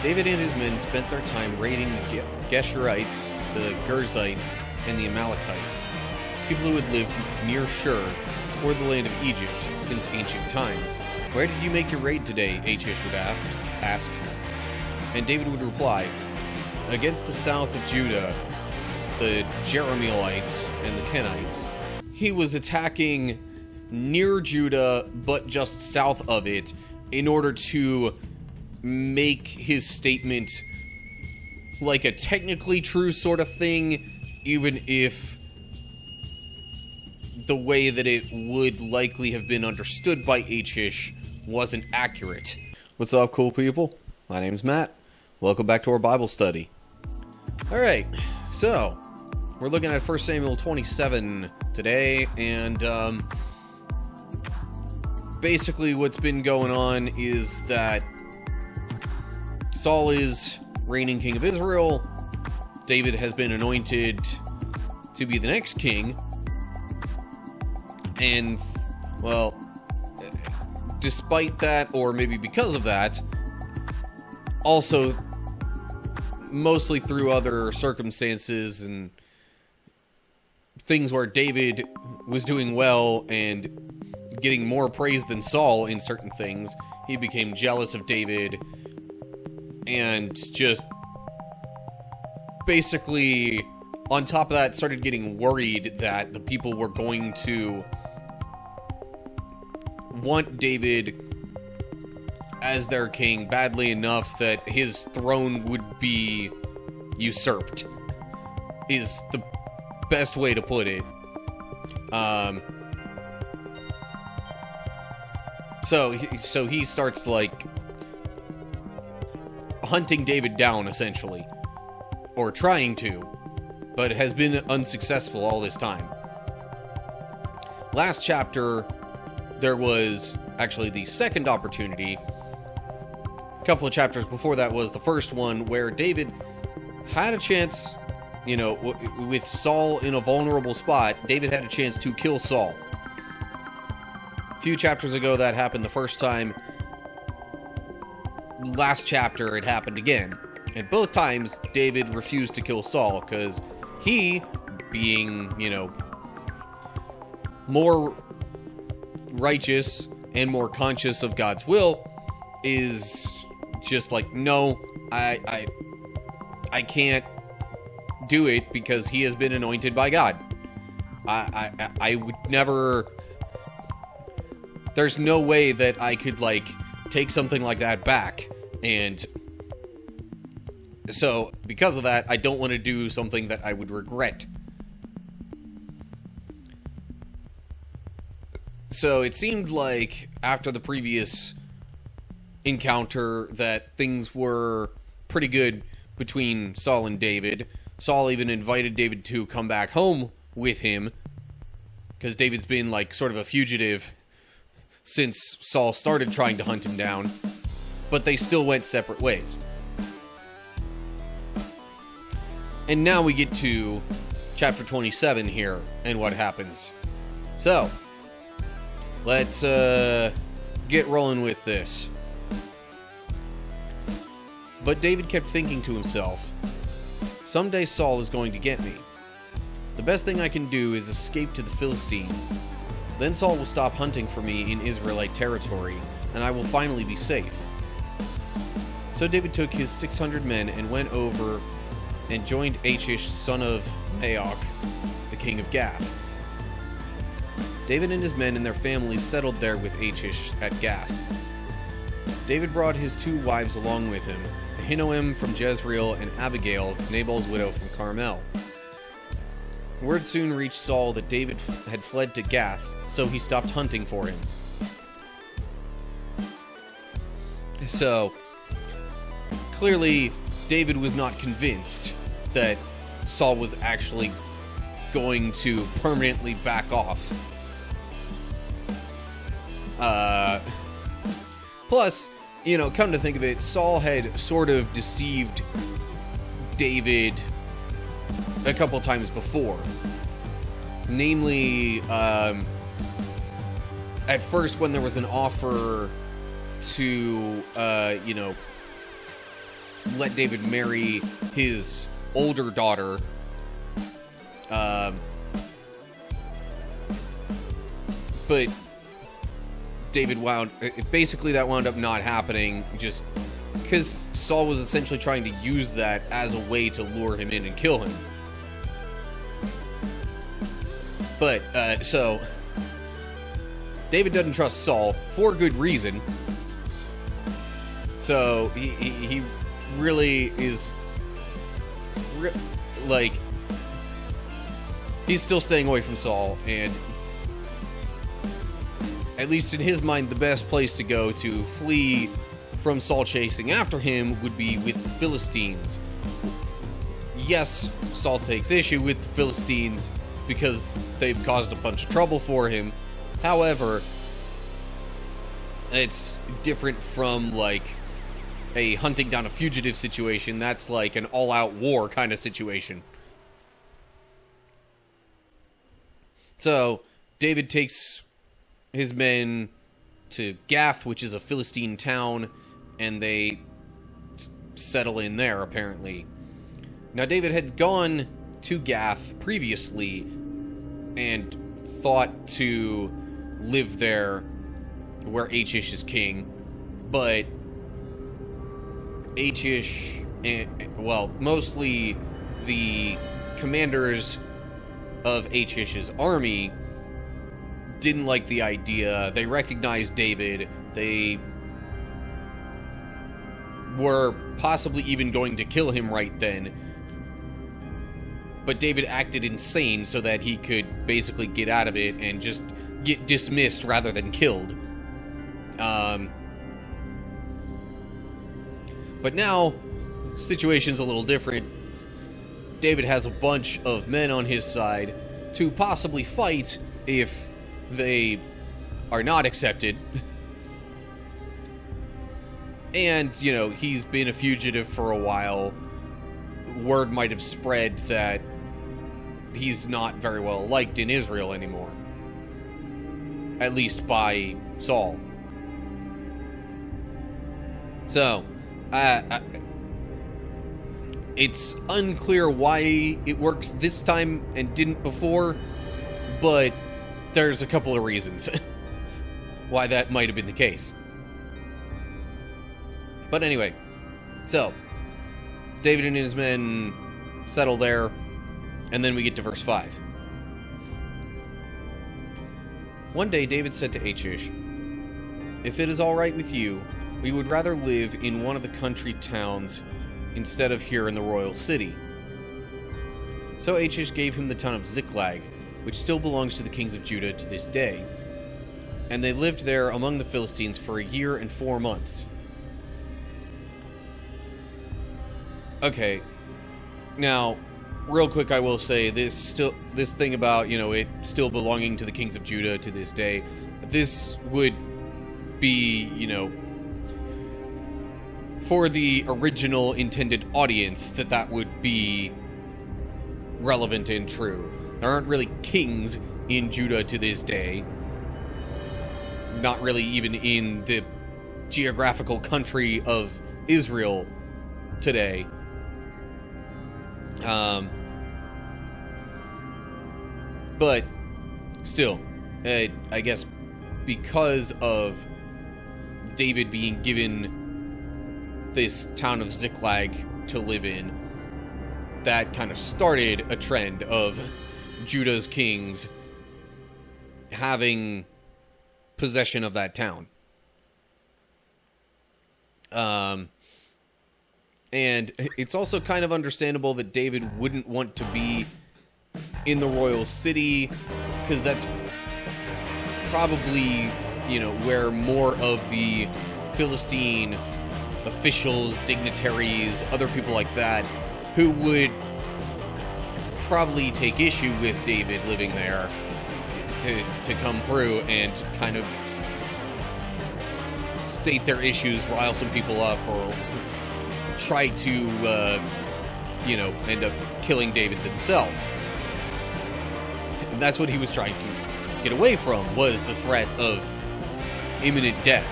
David and his men spent their time raiding the Geshurites, the Girzites, and the Amalekites, people who had lived near Shur, toward the land of Egypt, since ancient times. "Where did you make your raid today?" Achish would ask. And David would reply, "Against the south of Judah, the Jerahmeelites and the Kenites." He was attacking near Judah, but just south of it, in order to make his statement like a technically true sort of thing, even if the way that it would likely have been understood by Achish wasn't accurate. What's up, cool people? My name's Matt. Welcome back to our Bible study. Alright, so we're looking at 1 Samuel 27 today, and basically what's been going on is that Saul is reigning king of Israel. David has been anointed to be the next king. And, well, despite that, or maybe because of that, also mostly through other circumstances and things where David was doing well and getting more praise than Saul in certain things, he became jealous of David and just basically, on top of that, started getting worried that the people were going to want David as their king badly enough that his throne would be usurped, is the best way to put it. So he starts, like, hunting David down, essentially. Or trying to, but has been unsuccessful all this time. Last chapter, there was actually the second opportunity. A couple of chapters before that was the first one, where David had a chance, you know, with Saul in a vulnerable spot, David had a chance to kill Saul. A few chapters ago that happened the first time. Last chapter it happened again. And both times David refused to kill Saul because he, being, you know, more righteous and more conscious of God's will, is just like, no, I can't do it because he has been anointed by God. I would never. There's no way that I could, like, take something like that back. And so, because of that, I don't want to do something that I would regret. So, it seemed like, after the previous encounter, that things were pretty good between Saul and David. Saul even invited David to come back home with him, because David's been, like, sort of a fugitive since Saul started trying to hunt him down, but they still went separate ways. And now we get to chapter 27 here, and what happens. So, let's get rolling with this. But David kept thinking to himself, "Someday Saul is going to get me. The best thing I can do is escape to the Philistines. Then Saul will stop hunting for me in Israelite territory, and I will finally be safe." So David took his 600 men and went over and joined Achish, son of Maok, the king of Gath. David and his men and their families settled there with Achish at Gath. David brought his 2 wives along with him, Ahinoam from Jezreel and Abigail, Nabal's widow from Carmel. Word soon reached Saul that David had fled to Gath, so he stopped hunting for him. So, clearly, David was not convinced that Saul was actually going to permanently back off. Plus, you know, come to think of it, Saul had sort of deceived David a couple times before. Namely, at first when there was an offer to, let David marry his older daughter. But David basically that wound up not happening, just because Saul was essentially trying to use that as a way to lure him in and kill him. But, so, David doesn't trust Saul, for good reason. So, he really is, like, he's still staying away from Saul, and at least in his mind, the best place to go to flee from Saul chasing after him would be with the Philistines. Yes, Saul takes issue with the Philistines because they've caused a bunch of trouble for him. However, it's different from, like, a hunting down a fugitive situation. That's like an all-out war kind of situation. So, David takes his men to Gath, which is a Philistine town, and they settle in there, apparently. Now, David had gone to Gath previously and thought to live there where Achish is king, but Achish, well, mostly the commanders of Achish's army didn't like the idea. They recognized David. They were possibly even going to kill him right then. But David acted insane so that he could basically get out of it and just get dismissed rather than killed. But now, situation's a little different. David has a bunch of men on his side to possibly fight if they are not accepted. And, you know, he's been a fugitive for a while. Word might have spread that he's not very well liked in Israel anymore. At least by Saul. So, it's unclear why it works this time and didn't before, but there's a couple of reasons why that might have been the case. But anyway, so David and his men settle there, and then we get to verse 5. One day David said to Achish, "If it is all right with you, we would rather live in one of the country towns instead of here in the royal city." So Achish gave him the town of Ziklag, which still belongs to the kings of Judah to this day. And they lived there among the Philistines for a year and 4 months. Okay, now, real quick, I will say this thing about, you know, it still belonging to the kings of Judah to this day, this would be, you know, for the original intended audience, that would be relevant and true. There aren't really kings in Judah to this day. Not really even in the geographical country of Israel today. But still, I guess because of David being given this town of Ziklag to live in, that kind of started a trend of Judah's kings having possession of that town. And it's also kind of understandable that David wouldn't want to be in the royal city, because that's probably, you know, where more of the Philistine officials, dignitaries, other people like that, who would probably take issue with David living there, to come through and kind of state their issues, rile some people up, or try to, you know, end up killing David themselves. And that's what he was trying to get away from, was the threat of imminent death.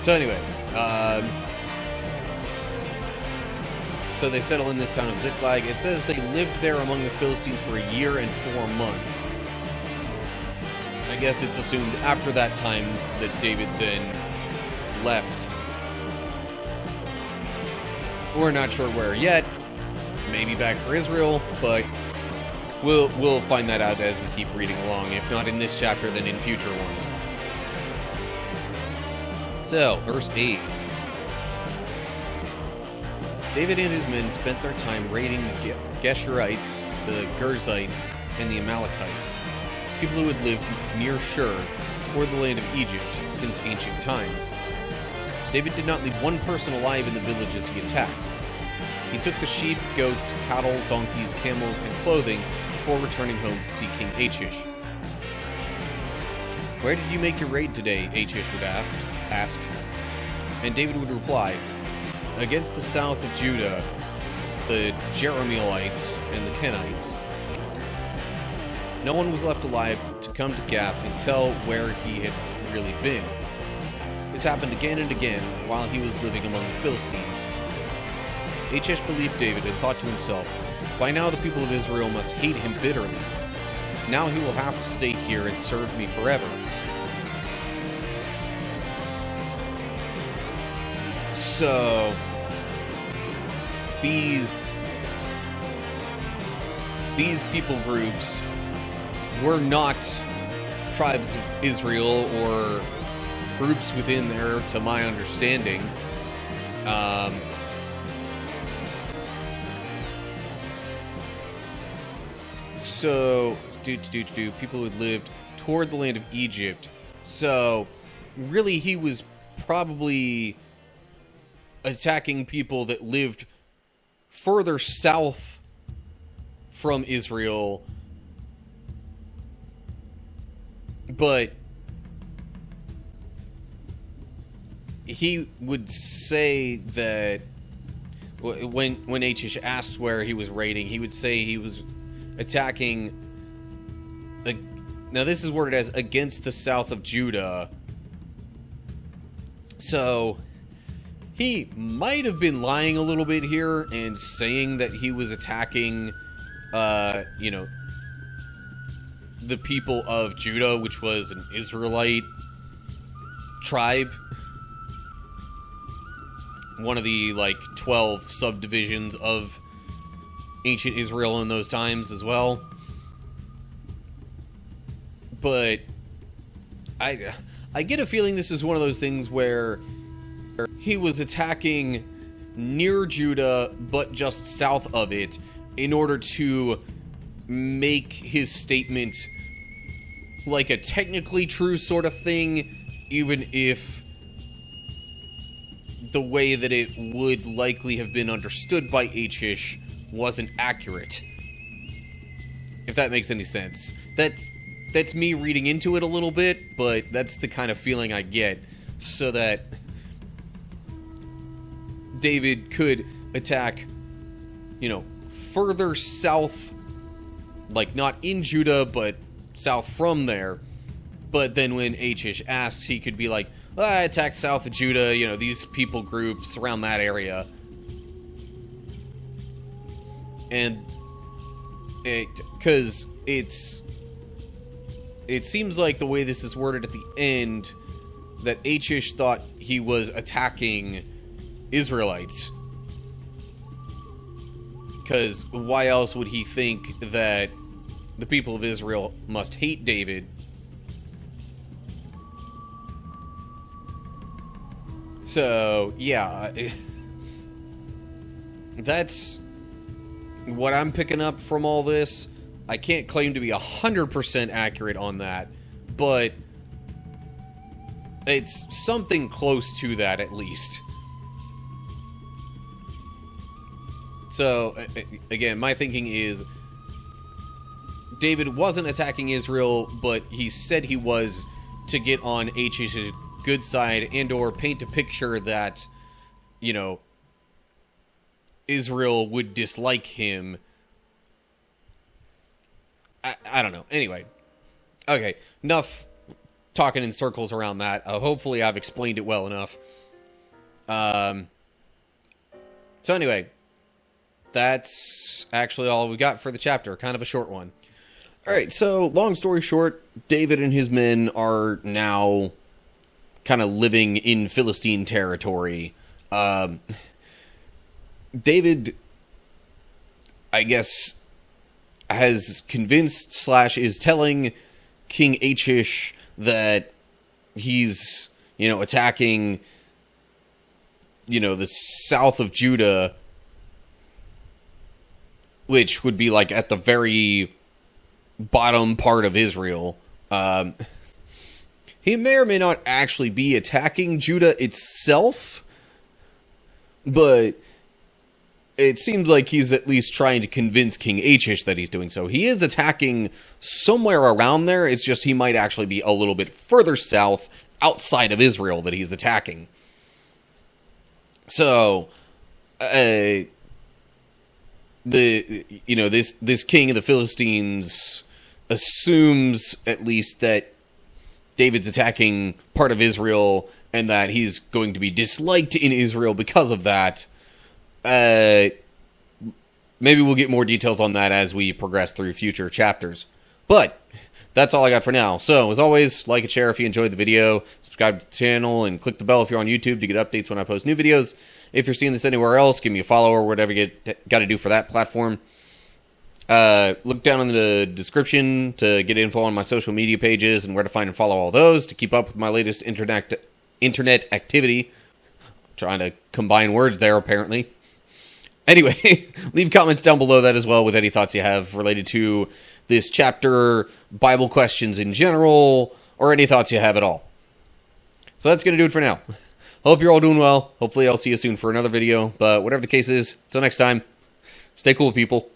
So anyway, So they settle in this town of Ziklag. It says they lived there among the Philistines for a year and 4 months. I guess it's assumed after that time that David then left. We're not sure where yet. Maybe back for Israel, but we'll find that out as we keep reading along. If not in this chapter, then in future ones. So, verse 8. David and his men spent their time raiding the Geshurites, the Girzites, and the Amalekites, people who had lived near Shur, toward the land of Egypt, since ancient times. David did not leave one person alive in the villages he attacked. He took the sheep, goats, cattle, donkeys, camels, and clothing before returning home to see King Achish. "Where did you make your raid today?" Achish would ask. And David would reply, "Against the south of Judah, the Jerahmeelites and the Kenites." No one was left alive to come to Gath and tell where he had really been. This happened again and again while he was living among the Philistines. Achish believed David and thought to himself, "By now the people of Israel must hate him bitterly. Now he will have to stay here and serve me forever." So, these people groups were not tribes of Israel or groups within there, to my understanding. So, people who had lived toward the land of Egypt. So, really, he was probably attacking people that lived further south from Israel, but he would say that when Achish asked where he was raiding, he would say he was attacking. Now this is worded as against the south of Judah. So he might have been lying a little bit here and saying that he was attacking, the people of Judah, which was an Israelite tribe. One of the, 12 subdivisions of ancient Israel in those times as well. But I get a feeling this is one of those things where he was attacking near Judah, but just south of it, in order to make his statement like a technically true sort of thing, even if the way that it would likely have been understood by Achish wasn't accurate. If that makes any sense. That's me reading into it a little bit, but that's the kind of feeling I get, so that David could attack, further south, not in Judah, but south from there. But then when Achish asks, he could be like, I attacked south of Judah, these people groups around that area. And because it seems like the way this is worded at the end, that Achish thought he was attacking Israelites. Because why else would he think that the people of Israel must hate David? So, yeah, that's what I'm picking up from all this. I can't claim to be 100% accurate on that, but it's something close to that at least. So, again, my thinking is David wasn't attacking Israel, but he said he was to get on Achish's good side and or paint a picture that, Israel would dislike him. I don't know. Anyway. Okay. Enough talking in circles around that. Hopefully I've explained it well enough. So anyway, that's actually all we got for the chapter. Kind of a short one. Alright, so long story short, David and his men are now kind of living in Philistine territory. David, I guess, has convinced / is telling King Achish that he's, attacking, the south of Judah, which would be like at the very bottom part of Israel. He may or may not actually be attacking Judah itself, but it seems like he's at least trying to convince King Achish that he's doing so. He is attacking somewhere around there. It's just he might actually be a little bit further south, outside of Israel, that he's attacking. So, this king of the Philistines assumes at least that David's attacking part of Israel and that he's going to be disliked in Israel because of that. Maybe we'll get more details on that as we progress through future chapters. But that's all I got for now. So, as always, like and share if you enjoyed the video, subscribe to the channel, and click the bell if you're on YouTube to get updates when I post new videos. If you're seeing this anywhere else, give me a follow or whatever you got to do for that platform. Look down in the description to get info on my social media pages and where to find and follow all those to keep up with my latest internet activity. I'm trying to combine words there, apparently. Anyway, leave comments down below that as well with any thoughts you have related to this chapter, Bible questions in general, or any thoughts you have at all. So that's going to do it for now. Hope you're all doing well. Hopefully I'll see you soon for another video. But whatever the case is, until next time, stay cool, people.